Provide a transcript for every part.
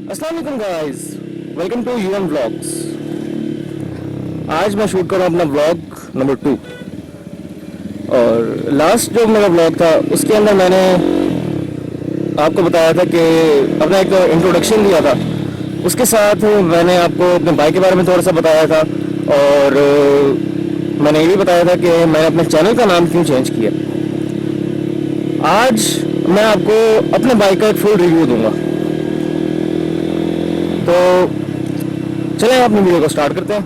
अस्सलाम वालेकुम guys, welcome to UN vlogs. आज मैं शूट कर रहा हूँ अपना व्लॉग नंबर 2। और लास्ट जो मेरा व्लॉग था उसके अंदर मैंने आपको बताया था कि अपना एक इंट्रोडक्शन दिया था। उसके साथ मैंने आपको अपने बाइक के बारे में थोड़ा सा बताया था। और मैंने ये भी बताया था कि मैंने अपने चैनल का नाम क्यों चेंज किया। आज मैं आपको अपने बाइक का एक फुल रिव्यू दूंगा। तो चलें अपनी वीडियो को स्टार्ट करते हैं।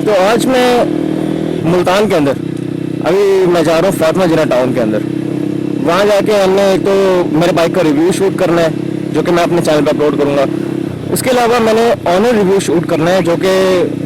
तो आज मैं मुल्तान के अंदर, अभी मैं जा रहा हूँ फातिमा जिना टाउन के अंदर। वहाँ जाके हमने एक तो मेरे बाइक का रिव्यू शूट करना है जो कि मैं अपने चैनल पर अपलोड करूँगा। उसके अलावा मैंने ऑनर रिव्यू शूट करना है जो कि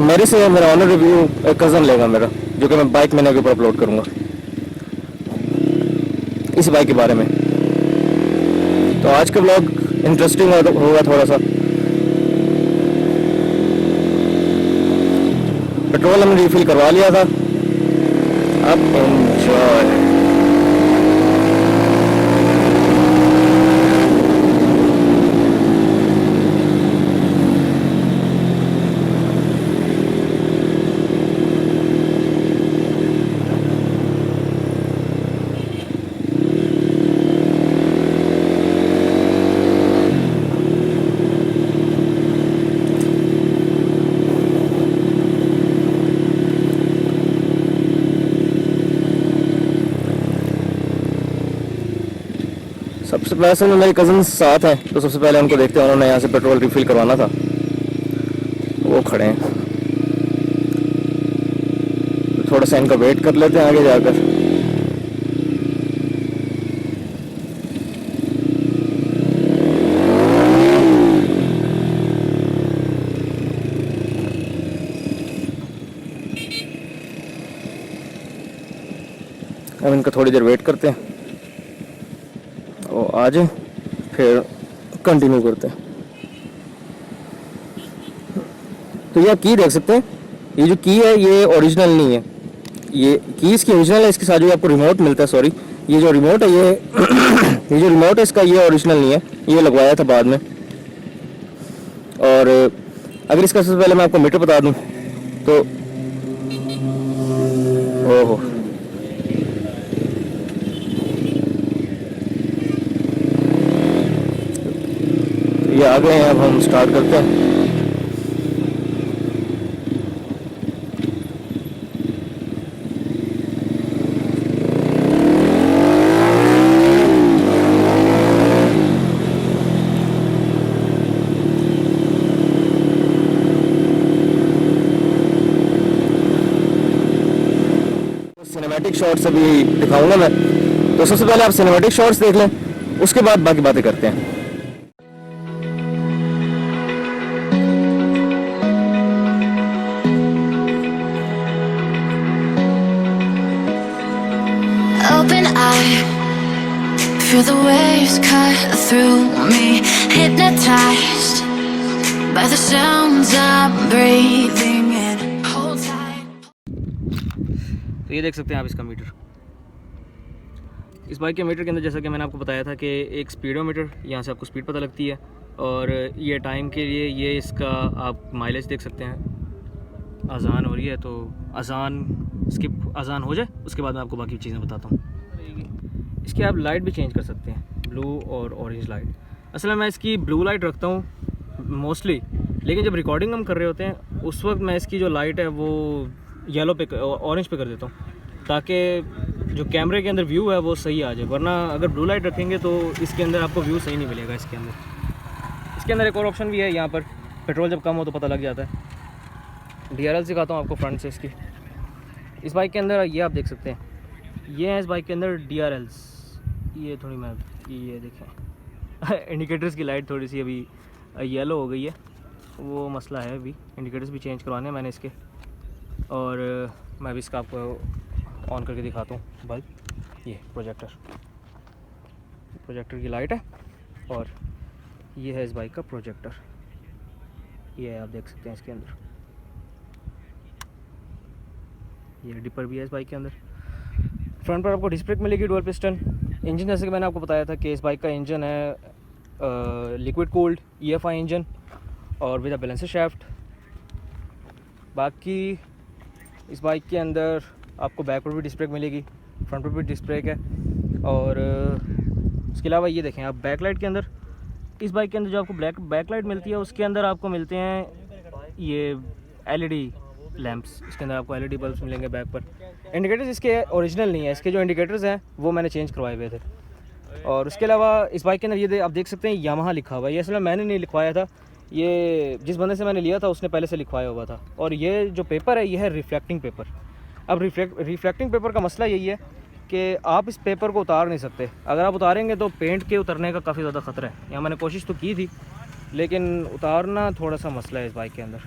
मेरे से मेरा ऑनर रिव्यू एक कज़न लेगा मेरा, जो कि मैं बाइक मैंने के ऊपर अपलोड करूँगा इस बाइक के बारे में। तो आज का ब्लॉग इंटरेस्टिंग होगा थोड़ा सा। पेट्रोल हमने रिफिल करवा लिया था, अब एंजॉय। सबसे वैसे में मेरे कज़न साथ हैं, तो सबसे पहले उनको देखते हैं। उन्होंने यहाँ से पेट्रोल रिफिल करवाना था, वो खड़े हैं। तो थोड़ा सा इनका वेट कर लेते हैं आगे जाकर। अब इनका थोड़ी देर वेट करते हैं, वो आ जाए फिर कंटिन्यू करते हैं। तो ये आप की देख सकते हैं, ये जो की है ये ओरिजिनल नहीं है। ये की इसकी ओरिजिनल है, इसके साथ जो आपको रिमोट मिलता है, सॉरी, ये जो रिमोट है ये ये जो रिमोट है इसका ये ओरिजिनल नहीं है, ये लगवाया था बाद में। और अगर इसका सबसे पहले मैं आपको मीटर बता दूं तो ओहो, ये आ गए हैं। अब हम स्टार्ट करते हैं। सिनेमैटिक शॉट्स अभी दिखाऊंगा मैं, तो सबसे पहले आप सिनेमैटिक शॉट्स देख लें, उसके बाद बाकी बातें करते हैं। Open eye, feel the waves cut through me, hypnotized by the sounds I'm breathing in. Hold tight. तो ये देख सकते हैं आप इसका मीटर। इस बाइक के मीटर के अंदर जैसा कि मैंने आपको बताया था कि एक स्पीडोमीटर, यहाँ से आपको स्पीड पता लगती है, और ये टाइम के लिए ये इसका आप माइलेज देख सकते हैं। अजान हो रही है तो अजान हो जाए उसके बाद मैं आपको बाकी चीज़ें बताता हूँ। इसकी आप लाइट भी चेंज कर सकते हैं, ब्लू और ऑरेंज लाइट। असल में मैं इसकी ब्लू लाइट रखता हूँ मोस्टली, लेकिन जब रिकॉर्डिंग हम कर रहे होते हैं उस वक्त मैं इसकी जो लाइट है वो येलो पे ऑरेंज पे कर देता हूँ, ताकि जो कैमरे के अंदर व्यू है वो सही आ जाए। वरना अगर ब्लू लाइट रखेंगे तो इसके अंदर आपको व्यू सही नहीं मिलेगा। इसके अंदर एक और ऑप्शन भी है, यहाँ पर पेट्रोल जब कम हो तो पता लग जाता है। DRL दिखाता हूँ आपको फ्रंट से इसकी। इस बाइक के अंदर ये आप देख सकते हैं, ये है इस बाइक के अंदर DRLs। ये थोड़ी मैं ये देखें इंडिकेटर्स की लाइट थोड़ी सी अभी येलो हो गई है, वो मसला है। अभी इंडिकेटर्स भी चेंज करवाने हैं मैंने इसके। और मैं भी इसका आपको ऑन करके दिखाता हूँ बल्ब। ये प्रोजेक्टर की लाइट है, और ये है इस बाइक का प्रोजेक्टर। ये आप देख सकते हैं इसके अंदर, ये डिपर भी है इस बाइक के अंदर। फ्रंट पर आपको डिस्क ब्रेक मिलेगी डुअल पिस्टन। इंजन जैसे कि मैंने आपको बताया था कि इस बाइक का इंजन है लिक्विड कूल्ड EFI इंजन और विद अ बैलेंसर शाफ्ट। बाकी इस बाइक के अंदर आपको बैक पर भी डिस्क ब्रेक मिलेगी, फ्रंट पर भी डिस्क ब्रेक है। और उसके अलावा ये देखें आप बैक लाइट के अंदर, इस बाइक के अंदर जो आपको बैक लाइट मिलती है उसके अंदर आपको मिलते हैं ये LED लैंप्स। इसके अंदर आपको LED बल्ब्स मिलेंगे बैक पर। इंडिकेटर्स इसके ओरिजिनल नहीं है, इसके जो इंडिकेटर्स हैं वो मैंने चेंज करवाए हुए थे। और उसके अलावा इस बाइक के अंदर ये आप देख सकते हैं यामाहा लिखा हुआ है। ये असल में मैंने नहीं लिखवाया था, ये जिस बंदे से मैंने लिया था उसने पहले से लिखवाया हुआ था। और ये जो पेपर है ये है रिफ्लेक्टिंग पेपर। अब रिफ्लेक्टिंग पेपर का मसला यही है कि आप इस पेपर को उतार नहीं सकते। अगर आप उतारेंगे तो पेंट के उतरने का काफ़ी ज़्यादा ख़तरा है। यहाँ मैंने कोशिश तो की थी लेकिन उतारना थोड़ा सा मसला है इस बाइक के अंदर।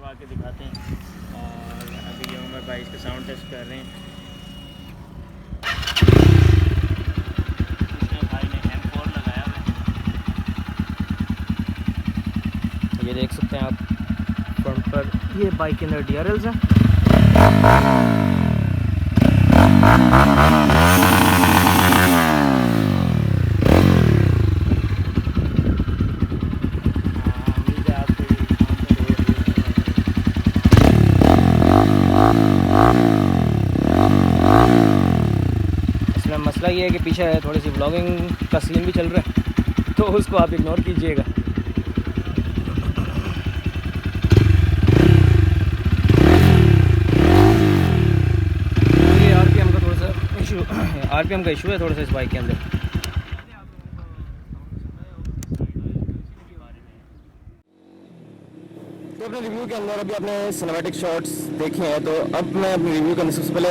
आके दिखाते हैं और अभी ये उमर भाई इसका साउंड टेस्ट कर रहे हैं। इसमें भाई ने M4 लगाया हुआ है। ये देख सकते हैं आप फ्रंट पर ये बाइक के अंदर DRLs हैं। इसमें मसला ये है कि पीछे थोड़ी सी व्लॉगिंग का सीन भी चल रहा है तो उसको आप इग्नोर कीजिएगा। ये RPM का थोड़ा सा इशू RPM का इशू है थोड़ा सा इस बाइक के अंदर। तो अपने रिव्यू के अंदर अभी आपने सिनेमैटिक शॉट्स देखे हैं, तो अब मैं अपनी रिव्यू करने से पहले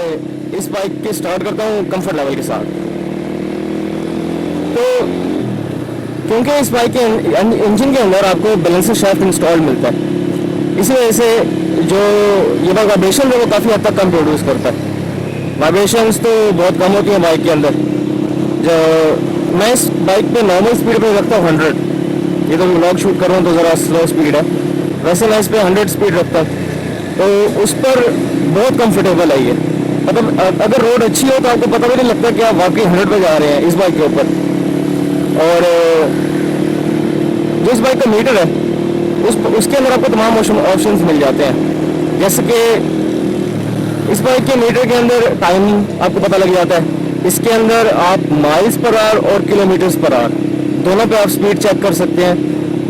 इस बाइक के स्टार्ट करता हूँ कंफर्ट लेवल के साथ। तो क्योंकि इस बाइक के इंजन के अंदर आपको बैलेंसर शाफ्ट इंस्टॉल मिलता है, इसी वजह से जो ये बाइक वाइब्रेशन है वो काफ़ी हद तक कम प्रोड्यूस करता है। वाइब्रेशंस तो बहुत कम होती हैं बाइक के अंदर। जो मैं इस बाइक पे नॉर्मल स्पीड पे रखता हूँ 100। ये तो व्लॉग शूट कर रहा हूँ तो ज़रा स्लो स्पीड है, वैसे मैं इस पर 100 स्पीड रखता हूँ तो उस पर बहुत कंफर्टेबल है ये। मतलब अगर रोड अच्छी हो तो आपको पता भी नहीं लगता कि आप वाकई 100 पे जा रहे हैं इस बाइक के ऊपर। और जो इस बाइक का मीटर है उसके अंदर आपको तमाम ऑप्शंस मिल जाते हैं। जैसे कि इस बाइक के मीटर के अंदर टाइम आपको पता लग जाता है। इसके अंदर आप माइल्स पर आवर और किलोमीटर्स पर आवर दोनों पे आप स्पीड चेक कर सकते हैं।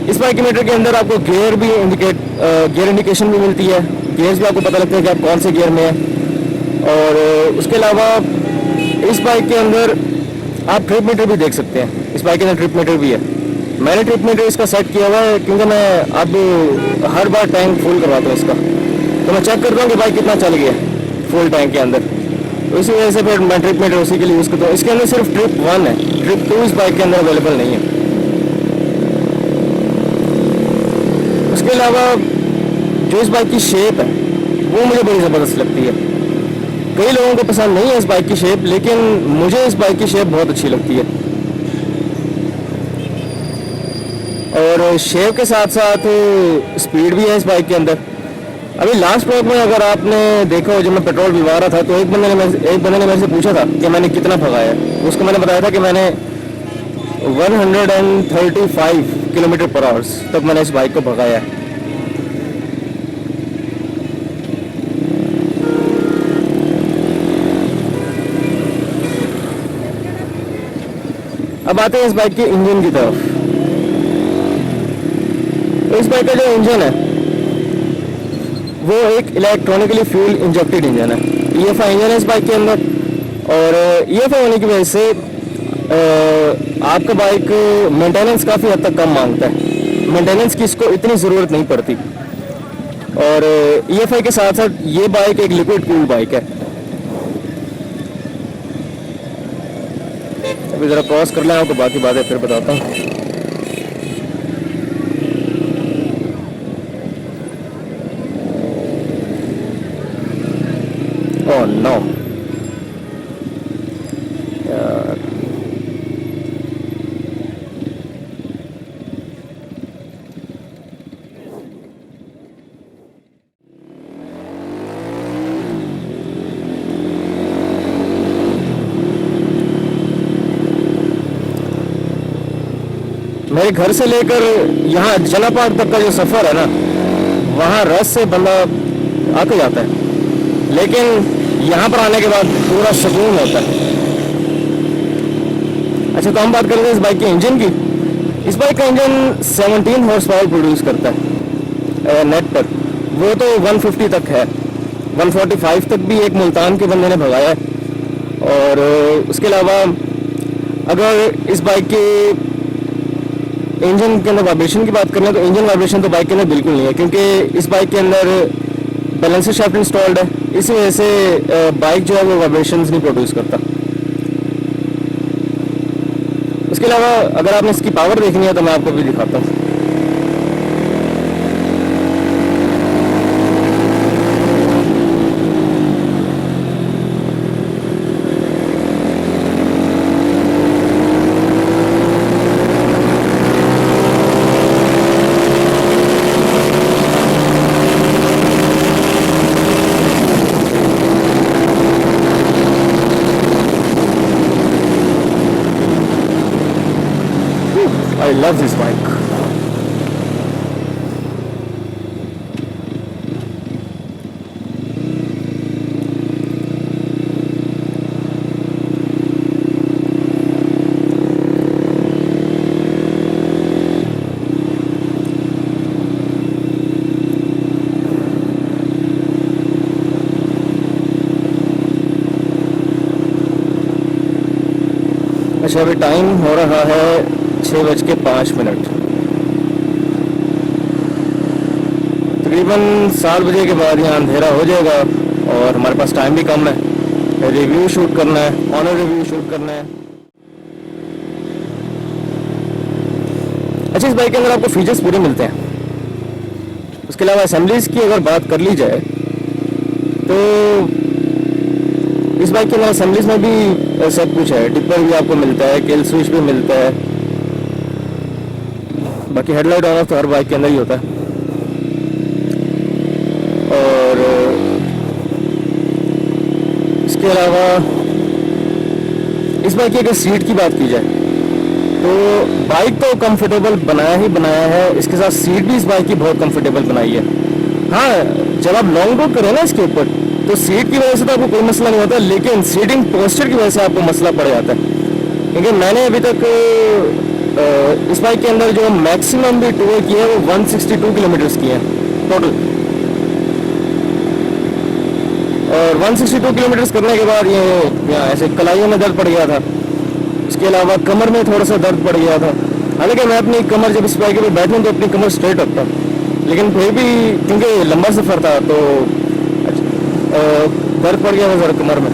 इस बाइक के मीटर के अंदर आपको गियर इंडिकेशन भी मिलती है। गियर्स भी आपको पता लगता है कि आप कौन से गियर में हैं। और उसके अलावा इस बाइक के अंदर आप ट्रिप मीटर भी देख सकते हैं। इस बाइक के अंदर ट्रिप मीटर भी है। मैंने ट्रिप मीटर इसका सेट किया हुआ है क्योंकि मैं अब हर बार टैंक फुल करवाता हूँ इसका, तो मैं चेक करता हूँ कि बाइक कितना चल गया फुल टैंक के अंदर। तो इसी वजह से फिर मैं ट्रिप मीटर उसी के लिए यूज़ करता हूँ। इसके अंदर सिर्फ ट्रिप 1 है, ट्रिप 2 इस बाइक के अंदर अवेलेबल नहीं है। उसके अलावा जो इस बाइक की शेप है वो मुझे बड़ी ज़बरदस्त लगती है। कई लोगों को पसंद नहीं है इस बाइक की शेप, लेकिन मुझे इस बाइक की शेप बहुत अच्छी लगती है। और शेप के साथ साथ स्पीड भी है इस बाइक के अंदर। अभी लास्ट ब्लॉग में अगर आपने देखा हो, जब मैं पेट्रोल डलवा रहा था तो एक बंदे ने मेरे से पूछा था कि मैंने कितना भगाया। उसको मैंने बताया था कि मैंने 135 किलोमीटर पर आवर्स तक मैंने इस बाइक को भगाया है। अब आते हैं इस बाइक के इंजन की तरफ। तो इस बाइक का जो इंजन है वो एक इलेक्ट्रॉनिकली फ्यूल इंजेक्टेड इंजन है। EFI इंजन है इस बाइक के अंदर। और EFI होने की वजह से आपका बाइक मेंटेनेंस काफ़ी हद तक कम मांगता है। मेंटेनेंस की इसको इतनी ज़रूरत नहीं पड़ती। और EFI के साथ साथ ये बाइक एक लिक्विड कूल बाइक है। अभी ज़रा क्रॉस कर लें, आपको बाकी बातें फिर बताता हूँ। Oh no. यार मेरे घर से लेकर यहाँ जना पार्क तक का जो सफ़र है ना, वहाँ रस से बंदा आके जाता है, लेकिन यहाँ पर आने के बाद पूरा सुकून होता है। अच्छा, तो हम बात करेंगे इस बाइक के इंजन की। इस बाइक का इंजन 17 हॉर्स पावर प्रोड्यूस करता है नेट पर, वो तो 150 तक है, 145 तक भी एक मुल्तान के बंदे ने भगाया है। और उसके अलावा अगर इस बाइक के इंजन के अंदर वाइब्रेशन की बात करें तो इंजन वाइब्रेशन तो बाइक के अंदर बिल्कुल नहीं है, क्योंकि इस बाइक के अंदर बैलेंसर शाफ्ट इंस्टॉल्ड है, इसी वजह से बाइक जो है वो वाइब्रेशंस नहीं प्रोड्यूस करता। उसके अलावा अगर आपने इसकी पावर देखनी है तो मैं आपको भी दिखाता हूँ। I love this bike. अच्छा, अभी टाइम हो रहा है 6:05। तकरीबन 7 बजे के बाद यहाँ अंधेरा हो जाएगा और हमारे पास टाइम भी कम है। रिव्यू शूट करना है, ऑनर रिव्यू शूट करना है। अच्छा, इस बाइक के अंदर आपको फीचर्स पूरे मिलते हैं। उसके अलावा असेंबलीज की अगर बात कर ली जाए तो इस बाइक के अंदर असेंबलीज में भी सब कुछ है। डिपर भी आपको मिलता है, किल स्विच भी मिलता है। बाकी हेडलाइट ऑन ऑफ तो हर बाइक के अंदर ही होता है। और इसके अलावा इस बाइक की अगर सीट की बात की जाए तो बाइक तो कंफर्टेबल बनाया ही बनाया है, इसके साथ सीट भी इस बाइक की बहुत कंफर्टेबल बनाई है। हाँ, जब आप लॉन्ग ड्राइव करें ना इसके ऊपर, तो सीट की वजह से तो आपको कोई मसला नहीं होता, लेकिन सीटिंग पोस्चर की वजह से आपको मसला पड़ जाता है। क्योंकि मैंने अभी तक इस बाइक के अंदर जो मैक्सिमम भी टूर की है वो 162 किलोमीटर्स की है टोटल। और 162 किलोमीटर्स करने के बाद ये यहाँ ऐसे कलाइयों में दर्द पड़ गया था। इसके अलावा कमर में थोड़ा सा दर्द पड़ गया था। हालांकि मैं अपनी कमर जब इस बाइक पर बैठूँ तो अपनी कमर स्ट्रेट रखता हूँ, लेकिन फिर भी क्योंकि लंबा सफ़र था तो दर्द पड़ गया था ज़रा कमर में।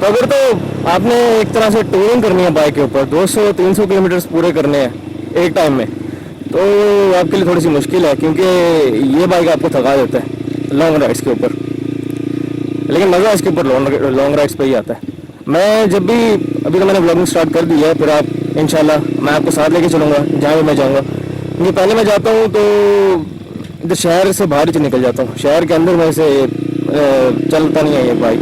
तो अगर तो आपने एक तरह से टूरिंग करनी है बाइक के ऊपर, 200-300 किलोमीटर्स पूरे करने हैं एक टाइम में, तो आपके लिए थोड़ी सी मुश्किल है, क्योंकि ये बाइक आपको थका देता है लॉन्ग राइड्स के ऊपर। लेकिन मज़ा इसके ऊपर लॉन्ग राइड्स पे ही आता है। मैं जब भी, अभी तो मैंने ब्लॉगिंग स्टार्ट कर दी है, फिर आप इंशाल्लाह मैं आपको साथ लेके चलूँगा जहाँ भी मैं जाऊँगा। क्योंकि पहले मैं जाता हूँ तो इधर शहर से बाहर ही निकल जाता हूँ, शहर के अंदर में से चलता नहीं है ये बाइक,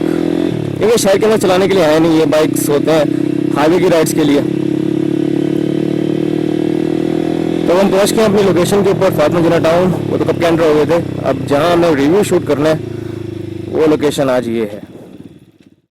क्योंकि शहर के अंदर चलाने के लिए है नहीं। ये बाइक्स होते हैं हाईवे की राइड्स के लिए। तो हम पहुँच गए अपनी लोकेशन के ऊपर, फातिमा जिन्ना टाउन। वो तो कब के एंटर हो गए थे। अब जहाँ हमें रिव्यू शूट करना है वो लोकेशन आज ये है।